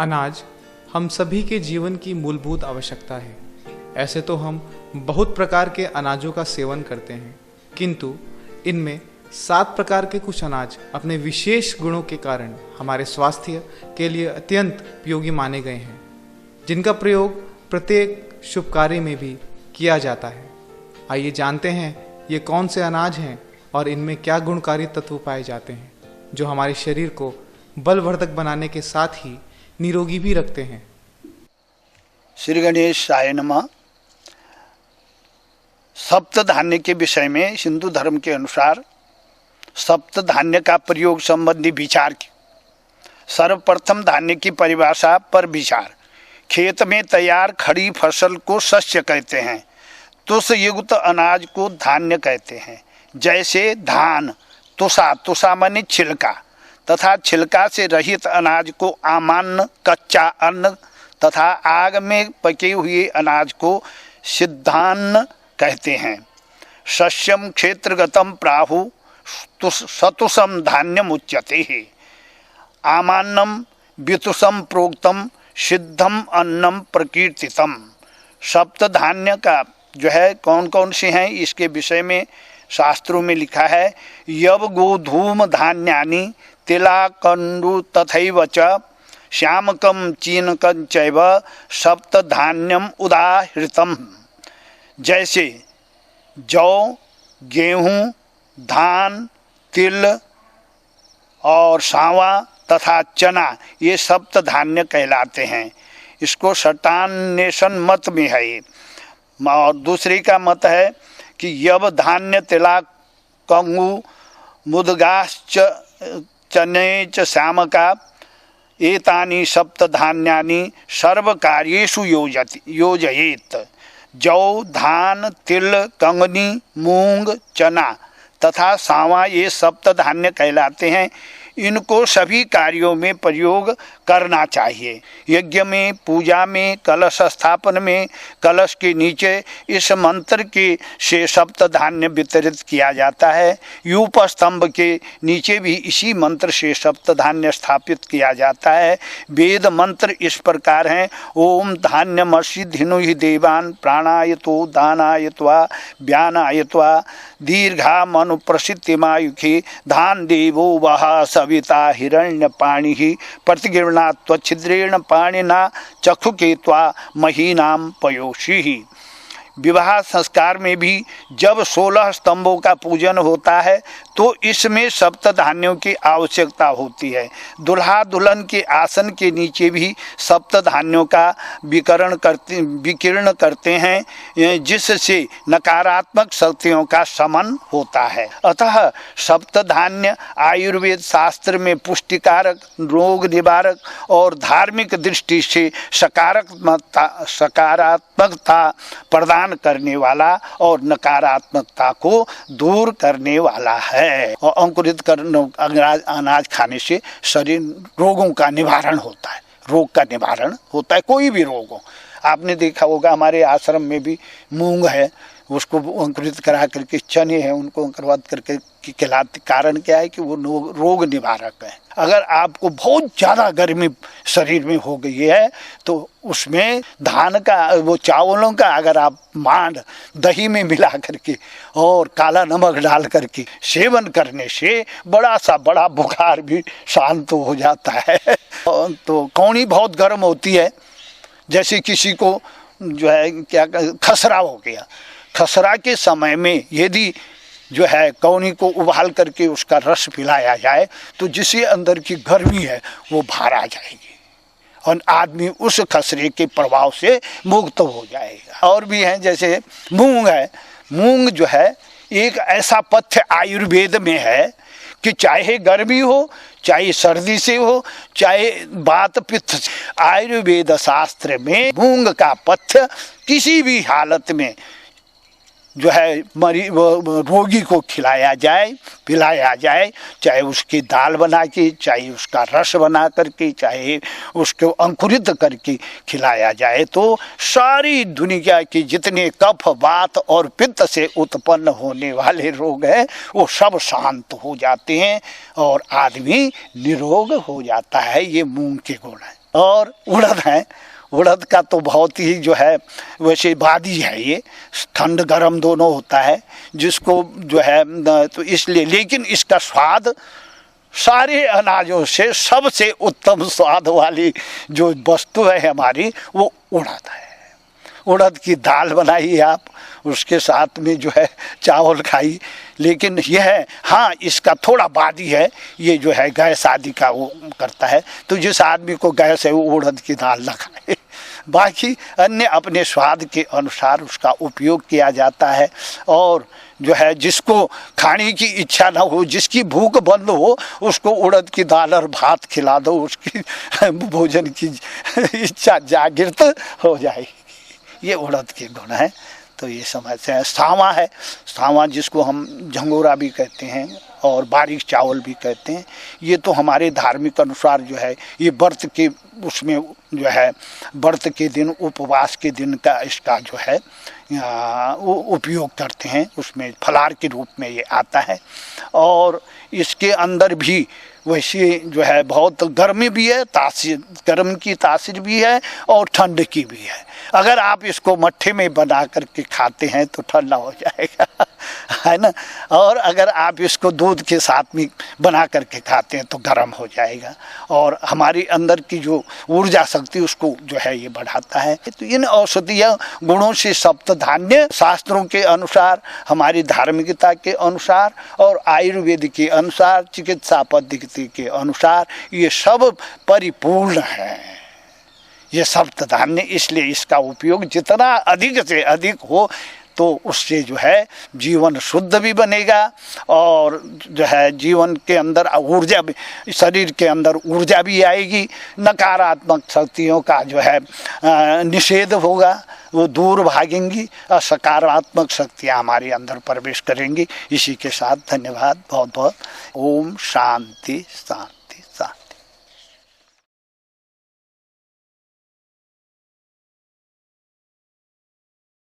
अनाज हम सभी के जीवन की मूलभूत आवश्यकता है। ऐसे तो हम बहुत प्रकार के अनाजों का सेवन करते हैं, किंतु इनमें 7 प्रकार के कुछ अनाज अपने विशेष गुणों के कारण हमारे स्वास्थ्य के लिए अत्यंत उपयोगी माने गए हैं, जिनका प्रयोग प्रत्येक शुभ कार्य में भी किया जाता है। आइए जानते हैं ये कौन से अनाज हैं और इनमें क्या गुणकारी तत्व पाए जाते हैं जो हमारे शरीर को बलवर्धक बनाने के साथ ही निरोगी भी रखते हैं। श्री गणेशाय नमः। सप्त धान्य के विषय में हिंदू धर्म के अनुसार सप्त धान्य का प्रयोग संबंधी विचार की सर्वप्रथम धान्य की परिभाषा पर विचार। खेत में तैयार खड़ी फसल को शस्य कहते हैं। तुष युक्त अनाज को धान्य कहते हैं। जैसे धान, तुषा, तुषा माने छिलका, तथा छिलका से रहित अनाज को आमान्न, कच्चा अन्न, तथा आग में पके हुए अनाज को सिद्धान्न कहते हैं। शस्यम क्षेत्रगतम प्राहु सतुषम धान्यम उच्यते है। आमान्नम वितुषम प्रोक्तम सिद्धम अन्नम प्रकीर्तितम। सप्त धान्य का जो है कौन कौन से हैं इसके विषय में शास्त्रों में लिखा है। यव गोधूम धान्यानि तिला कंडु तथैव च श्यामकम चीनकं चैव सप्त धान्यम उदाहृतम। जैसे जौ, गेहूँ, धान, तिल और सांवा तथा चना ये सप्त धान्य कहलाते हैं। इसको शतान्वेषण मत में है। और दूसरे का मत है कि यव धान्य तिला कंगु मुदगाश्च चने च श्यामका एतानि सप्त धान्यानि सर्व कार्येषु योजयेत। जौ, धान, तिल, कंगनी, मूंग, चना तथा सांवा ये सप्त धान्य कहलाते हैं। इनको सभी कार्यों में प्रयोग करना चाहिए। यज्ञ में, पूजा में, कलश स्थापन में कलश के नीचे इस मंत्र के से सप्त धान्य वितरित किया जाता है। यूप स्तंभ के नीचे भी इसी मंत्र से सप्त धान्य स्थापित किया जाता है। वेद मंत्र इस प्रकार हैं। ओम धान्यमसि धिनुहि देवान् प्राणायतो दानायत्वा व्यानायत्वा दीर्घा मनु प्रसिद्धिमायुखे धान देवो वह सविता हिरण्य पाणि प्रतिगृह्णात् त्वच्छिद्रेण पाणिना चक्षुके त्वा महीनाम पयोषि। विवाह संस्कार में भी जब 16 स्तंभों का पूजन होता है तो इसमें सप्त धान्यों की आवश्यकता होती है। दुल्हा दुल्हन के आसन के नीचे भी सप्त धान्यों का विकिरण करते हैं, जिससे नकारात्मक शक्तियों का शमन होता है। अतः सप्त धान्य आयुर्वेद शास्त्र में पुष्टिकारक, रोग निवारक और धार्मिक दृष्टि से सकारात्मकता प्रदान करने वाला और नकारात्मकता को दूर करने वाला है। और अंकुरित अनाज खाने से शरीर रोगों का निवारण होता है। रोग का निवारण होता है, कोई भी रोग हो। आपने देखा होगा हमारे आश्रम में भी मूंग है, उसको अंकुरित करा करके चने हैं, उनको अंकुरित करके खिलाते। कारण क्या है कि वो रोग निवारक है। अगर आपको बहुत ज़्यादा गर्मी शरीर में हो गई है तो उसमें धान का, वो चावलों का अगर आप मांड दही में मिला करके और काला नमक डाल करके सेवन करने से बड़ा बुखार भी शांत हो जाता है। तो कौनी बहुत गर्म होती है, जैसे किसी को जो है क्या खसरा हो गया, खसरा के समय में यदि जो है कौनी को उबाल करके उसका रस पिलाया जाए तो जिसके अंदर की गर्मी है वो बाहर आ जाएगी और आदमी उस खसरे के प्रभाव से मुक्त हो जाएगा। और भी हैं, जैसे मूंग है। मूंग जो है एक ऐसा पथ्य आयुर्वेद में है कि चाहे गर्मी हो, चाहे सर्दी से हो, चाहे वात पित्त से, आयुर्वेद शास्त्र में मूंग का पथ्य किसी भी हालत में जो है रोगी को खिलाया जाए, पिलाया जाए, चाहे उसकी दाल बना के, चाहे उसका रस बना करके, चाहे उसको अंकुरित करके खिलाया जाए, तो सारी दुनिया के जितने कफ, वात और पित्त से उत्पन्न होने वाले रोग हैं वो सब शांत हो जाते हैं और आदमी निरोग हो जाता है। ये मूंग के गुण है। और उड़द है। उड़द का तो बहुत ही जो है वैसे बादी है, ये ठंड गर्म दोनों होता है, जिसको जो है तो इसलिए, लेकिन इसका स्वाद सारे अनाजों से सबसे उत्तम स्वाद वाली जो वस्तु है हमारी वो उड़द है। उड़द की दाल बनाइए आप, उसके साथ में जो है चावल खाई। लेकिन यह है, हाँ इसका थोड़ा बादी है, ये जो है गैस आदि का वो करता है, तो जिस आदमी को गैस है वो उड़द की दाल न खाए। बाकी अन्य अपने स्वाद के अनुसार उसका उपयोग किया जाता है। और जो है जिसको खाने की इच्छा ना हो, जिसकी भूख बंद हो, उसको उड़द की दाल और भात खिला दो, उसकी भोजन की इच्छा जागृत हो जाएगी। ये उड़द के गुण हैं। तो ये समझते हैं। सावा है, सावा जिसको हम झंगोरा भी कहते हैं और बारीक चावल भी कहते हैं, ये तो हमारे धार्मिक अनुसार जो है ये व्रत के उसमें जो है व्रत के दिन, उपवास के दिन का इसका जो है वो उपयोग करते हैं, उसमें फलाहार के रूप में ये आता है। और इसके अंदर भी वैसे जो है बहुत गर्मी भी है, तासीर, गर्म की तासीर भी है और ठंड की भी है। अगर आप इसको मट्ठे में बना करके खाते हैं तो ठंडा हो जाएगा, है ना। और अगर आप इसको दूध के साथ में बना करके खाते हैं तो गर्म हो जाएगा और हमारी अंदर की जो ऊर्जा शक्ति उसको जो है ये बढ़ाता है। तो इन औषधीय गुणों से सप्त धान्य शास्त्रों के अनुसार, हमारी धार्मिकता के अनुसार और आयुर्वेद के अनुसार, चिकित्सा पद्धति के अनुसार ये सब परिपूर्ण है, ये सप्त धान्य। इसलिए इसका उपयोग जितना अधिक से अधिक हो तो उससे जो है जीवन शुद्ध भी बनेगा और जो है जीवन के अंदर ऊर्जा भी, शरीर के अंदर ऊर्जा भी आएगी, नकारात्मक शक्तियों का जो है निषेध होगा, वो दूर भागेंगी और सकारात्मक शक्तियाँ हमारे अंदर प्रवेश करेंगी। इसी के साथ धन्यवाद बहुत बहुत। ओम शांति शांति।